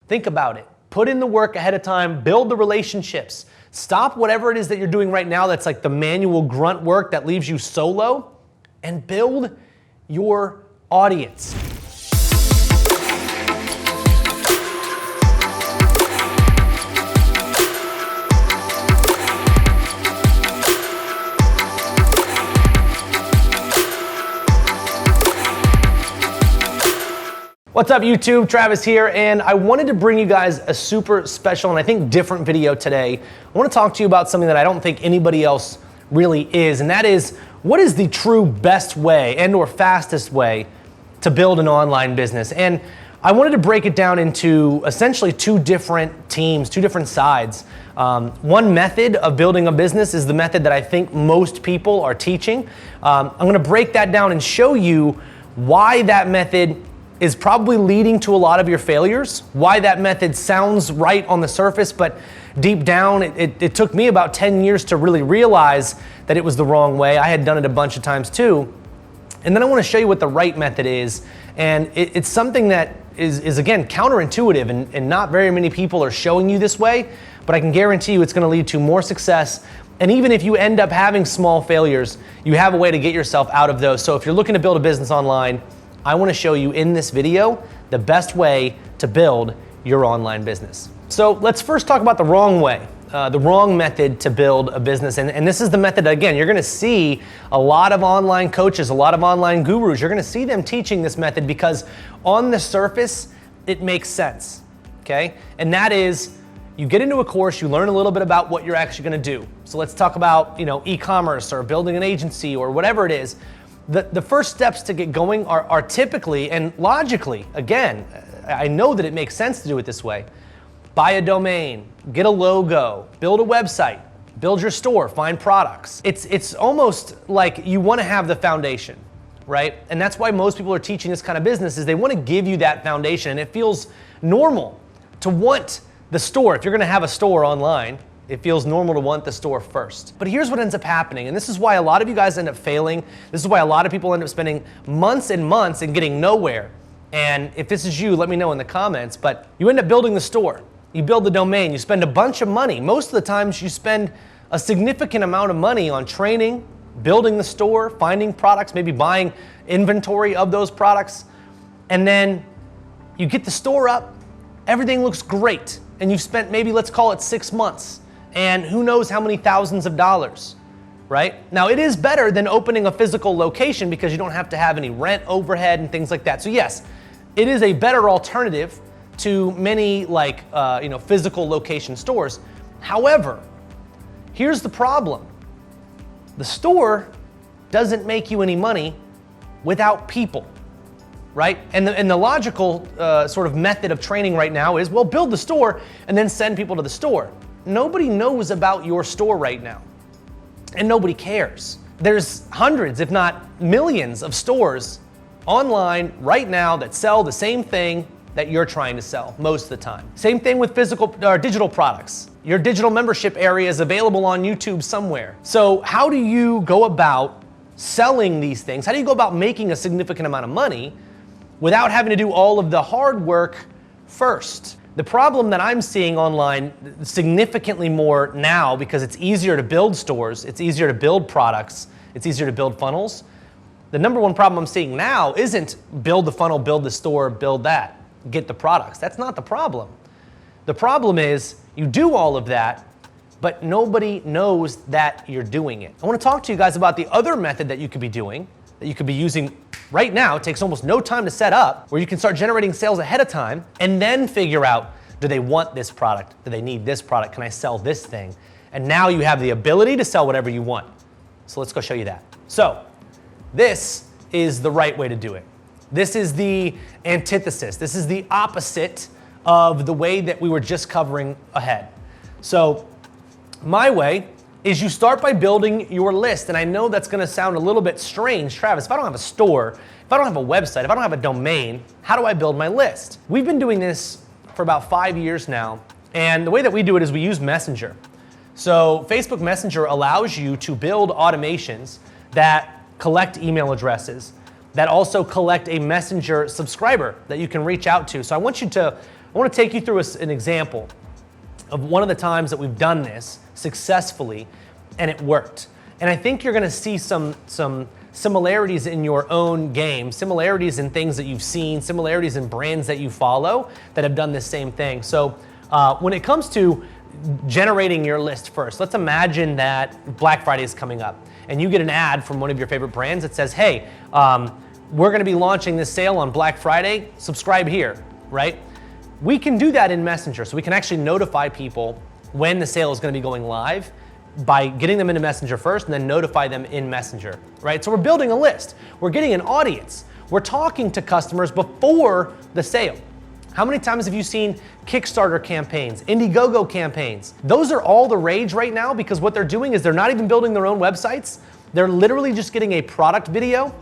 Think about it. Put in the work ahead of time, build the relationships. Stop whatever it is that you're doing right now that's like the manual grunt work that leaves you solo, and build your audience. What's up YouTube, Travis here, and I wanted to bring you guys a super special and I think different video today. I want to talk to you about something that I don't think anybody else really is, and that is, what is the true best way and or fastest way to build an online business? And I wanted to break it down into essentially two different teams, two different sides. One method of building a business is the method that I think most people are teaching. I'm going to break that down and show you why that method is probably leading to a lot of your failures, why that method sounds right on the surface, but deep down, it took me about 10 years to really realize that it was the wrong way. I had done it a bunch of times too. And then I want to show you what the right method is. And it's something that is again, counterintuitive, and not very many people are showing you this way, but I can guarantee you it's going to lead to more success. And even if you end up having small failures, you have a way to get yourself out of those. So if you're looking to build a business online, I want to show you in this video the best way to build your online business. So let's first talk about the wrong way, the wrong method to build a business. And this is the method, again, you're going to see a lot of online coaches, a lot of online gurus, you're going to see them teaching this method because on the surface, it makes sense, okay? And that is, you get into a course, you learn a little bit about what you're actually going to do. So let's talk about, e-commerce or building an agency or whatever it is. The first steps to get going are typically and logically, again, I know that it makes sense to do it this way. Buy a domain, get a logo, build a website, build your store, find products. It's almost like you want to have the foundation, right? And that's why most people are teaching this kind of business, is they want to give you that foundation. And it feels normal to want the store. If you're going to have a store online, it feels normal to want the store first. But here's what ends up happening, and this is why a lot of you guys end up failing. This is why a lot of people end up spending months and months and getting nowhere. And if this is you, let me know in the comments, but you end up building the store. You build the domain, you spend a bunch of money. Most of the times you spend a significant amount of money on training, building the store, finding products, maybe buying inventory of those products. And then you get the store up, everything looks great. And you've spent maybe, let's call it 6 months. And who knows how many thousands of dollars, right? Now, it is better than opening a physical location because you don't have to have any rent, overhead, and things like that. So yes, it is a better alternative to many physical location stores. However, here's the problem. The store doesn't make you any money without people, right? And the logical sort of method of training right now is, well, build the store and then send people to the store. Nobody knows about your store right now, and nobody cares. There's hundreds, if not millions, of stores online right now that sell the same thing that you're trying to sell most of the time. Same thing with physical or digital products. Your digital membership area is available on YouTube somewhere. So how do you go about selling these things? How do you go about making a significant amount of money without having to do all of the hard work first? The problem that I'm seeing online significantly more now, because it's easier to build stores, it's easier to build products, it's easier to build funnels. The number one problem I'm seeing now isn't build the funnel, build the store, build that, get the products. That's not the problem. The problem is you do all of that, but nobody knows that you're doing it. I want to talk to you guys about the other method that you could be doing, that you could be using right now. It takes almost no time to set up, where you can start generating sales ahead of time and then figure out, do they want this product? Do they need this product? Can I sell this thing? And now you have the ability to sell whatever you want. So let's go show you that. So this is the right way to do it. This is the antithesis. This is the opposite of the way that we were just covering ahead. So my way is you start by building your list. And I know that's going to sound a little bit strange. Travis, if I don't have a store, if I don't have a website, if I don't have a domain, how do I build my list? We've been doing this for about 5 years now. And the way that we do it is we use Messenger. So Facebook Messenger allows you to build automations that collect email addresses, that also collect a Messenger subscriber that you can reach out to. So I want you to I want to take you through an example of one of the times that we've done this successfully and it worked. And I think you're going to see some similarities in your own game, similarities in things that you've seen, similarities in brands that you follow that have done the same thing. So when it comes to generating your list first, let's imagine that Black Friday is coming up and you get an ad from one of your favorite brands that says, hey, we're going to be launching this sale on Black Friday, subscribe here, right? We can do that in Messenger. So we can actually notify people when the sale is going to be going live by getting them into Messenger first and then notify them in Messenger, right? So we're building a list. We're getting an audience. We're talking to customers before the sale. How many times have you seen Kickstarter campaigns, Indiegogo campaigns? Those are all the rage right now because what they're doing is they're not even building their own websites. They're literally just getting a product video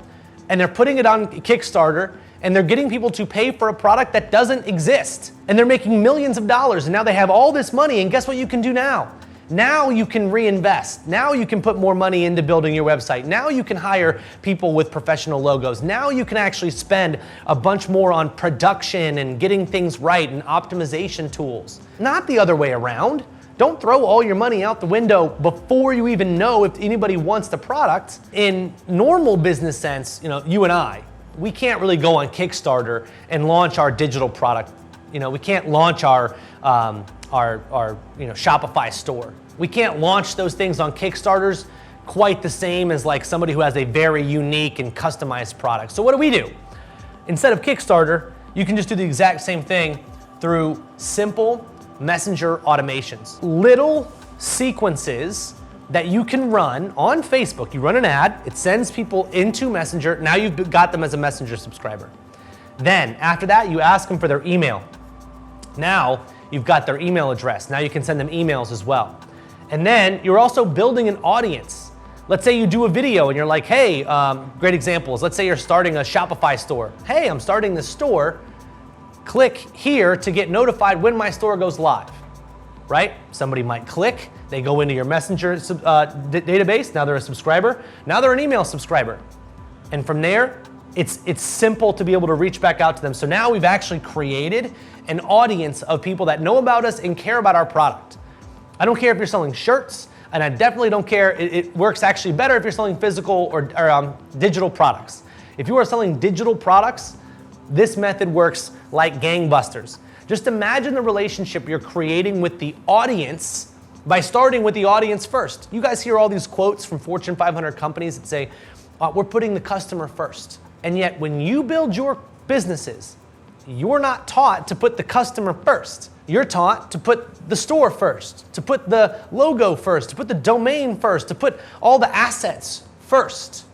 and they're putting it on Kickstarter and they're getting people to pay for a product that doesn't exist. And they're making millions of dollars and now they have all this money and guess what you can do now? Now you can reinvest. Now you can put more money into building your website. Now you can hire people with professional logos. Now you can actually spend a bunch more on production and getting things right and optimization tools. Not the other way around. Don't throw all your money out the window before you even know if anybody wants the product. In normal business sense, you and I, we can't really go on Kickstarter and launch our digital product. We can't launch our Shopify store. We can't launch those things on Kickstarters quite the same as like somebody who has a very unique and customized product. So what do? Instead of Kickstarter, you can just do the exact same thing through simple messenger automations. Little sequences that you can run on Facebook. You run an ad, it sends people into Messenger. Now you've got them as a Messenger subscriber. Then after that, you ask them for their email. Now you've got their email address. Now you can send them emails as well. And then you're also building an audience. Let's say you do a video and you're like, hey, great examples. Let's say you're starting a Shopify store. Hey, I'm starting this store. Click here to get notified when my store goes live, right? Somebody might click, they go into your Messenger database, now they're a subscriber, now they're an email subscriber. And from there, it's simple to be able to reach back out to them. So now we've actually created an audience of people that know about us and care about our product. I don't care if you're selling shirts, and I definitely don't care. It works actually better if you're selling physical or digital products. If you are selling digital products, this method works like gangbusters. Just imagine the relationship you're creating with the audience by starting with the audience first. You guys hear all these quotes from Fortune 500 companies that say, we're putting the customer first. And yet when you build your businesses, you're not taught to put the customer first. You're taught to put the store first, to put the logo first, to put the domain first, to put all the assets first.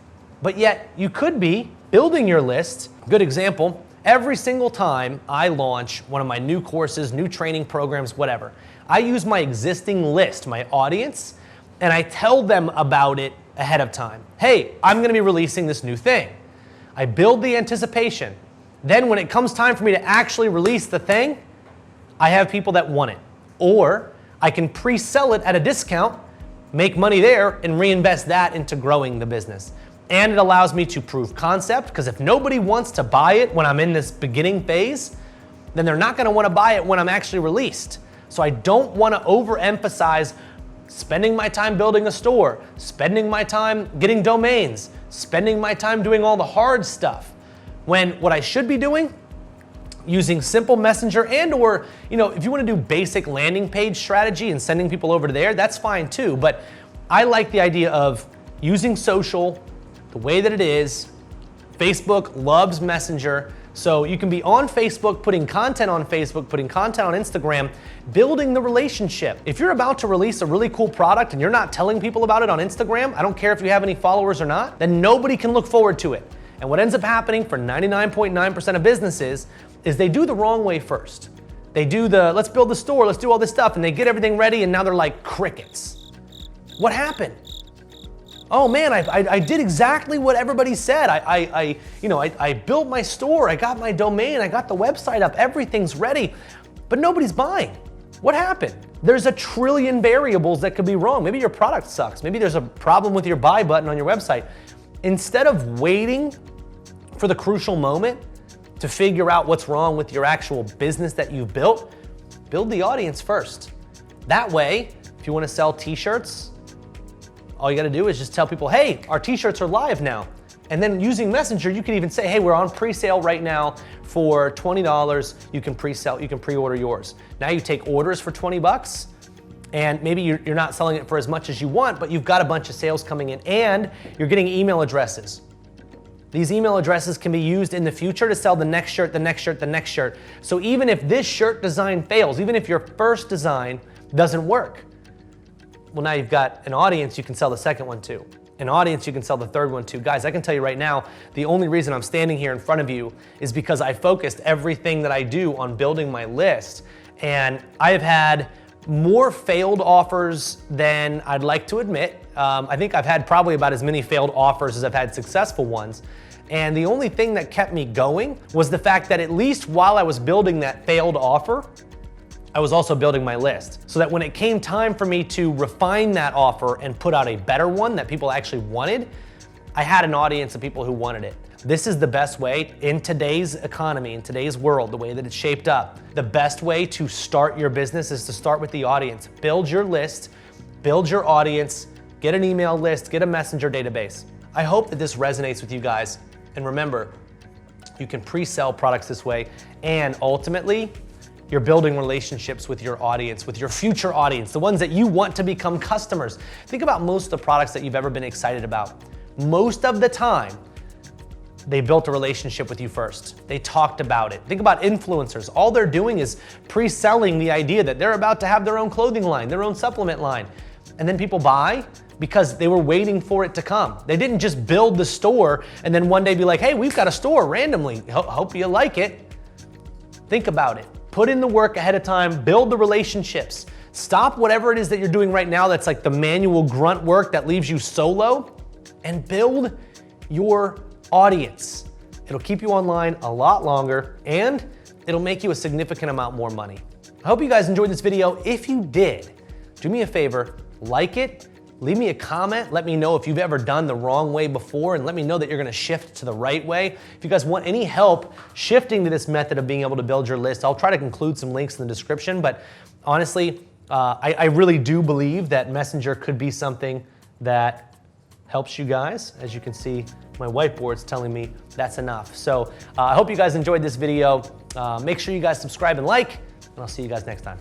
But yet you could be building your list. Good example, every single time I launch one of my new courses, new training programs, whatever, I use my existing list, my audience, and I tell them about it ahead of time. Hey, I'm gonna be releasing this new thing. I build the anticipation. Then when it comes time for me to actually release the thing, I have people that want it. Or I can pre-sell it at a discount, make money there, and reinvest that into growing the business. And it allows me to prove concept, because if nobody wants to buy it when I'm in this beginning phase, then they're not gonna wanna buy it when I'm actually released. So I don't wanna overemphasize spending my time building a store, spending my time getting domains, spending my time doing all the hard stuff. When what I should be doing, using simple messenger and or, if you wanna do basic landing page strategy and sending people over to there, that's fine too. But I like the idea of using social the way that it is. Facebook loves Messenger. So you can be on Facebook, putting content on Facebook, putting content on Instagram, building the relationship. If you're about to release a really cool product and you're not telling people about it on Instagram, I don't care if you have any followers or not, then nobody can look forward to it. And what ends up happening for 99.9% of businesses is they do the wrong way first. They do let's build the store, let's do all this stuff, and they get everything ready and now they're like crickets. What happened? Oh man, I did exactly what everybody said. I built my store, I got my domain, I got the website up, everything's ready, but nobody's buying. What happened? There's a trillion variables that could be wrong. Maybe your product sucks. Maybe there's a problem with your buy button on your website. Instead of waiting for the crucial moment to figure out what's wrong with your actual business that you've built, build the audience first. That way, if you want to sell t-shirts, all you got to do is just tell people, hey, our t-shirts are live now. And then using Messenger, you can even say, hey, we're on pre-sale right now for $20. You can pre-sell, you can pre-order yours. Now you take orders for 20 bucks, and maybe you're not selling it for as much as you want, but you've got a bunch of sales coming in, and you're getting email addresses. These email addresses can be used in the future to sell the next shirt, the next shirt, the next shirt. So even if this shirt design fails, even if your first design doesn't work, well, now you've got an audience you can sell the second one to. An audience you can sell the third one to. Guys, I can tell you right now, the only reason I'm standing here in front of you is because I focused everything that I do on building my list. And I have had more failed offers than I'd like to admit. I think I've had probably about as many failed offers as I've had successful ones. And the only thing that kept me going was the fact that at least while I was building that failed offer, I was also building my list, so that when it came time for me to refine that offer and put out a better one that people actually wanted, I had an audience of people who wanted it. This is the best way in today's economy, in today's world, the way that it's shaped up. The best way to start your business is to start with the audience. Build your list, build your audience, get an email list, get a messenger database. I hope that this resonates with you guys. And remember, you can pre-sell products this way, and ultimately, you're building relationships with your audience, with your future audience, the ones that you want to become customers. Think about most of the products that you've ever been excited about. Most of the time, they built a relationship with you first. They talked about it. Think about influencers. All they're doing is pre-selling the idea that they're about to have their own clothing line, their own supplement line. And then people buy because they were waiting for it to come. They didn't just build the store and then one day be like, hey, we've got a store randomly. Hope you like it. Think about it. Put in the work ahead of time, build the relationships. Stop whatever it is that you're doing right now that's like the manual grunt work that leaves you solo, and build your audience. It'll keep you online a lot longer, and it'll make you a significant amount more money. I hope you guys enjoyed this video. If you did, do me a favor, like it, leave me a comment, let me know if you've ever done the wrong way before, and let me know that you're gonna shift to the right way. If you guys want any help shifting to this method of being able to build your list, I'll try to include some links in the description, but honestly, I really do believe that Messenger could be something that helps you guys. As you can see, my whiteboard's telling me that's enough. So I hope you guys enjoyed this video. Make sure you guys subscribe and like, and I'll see you guys next time.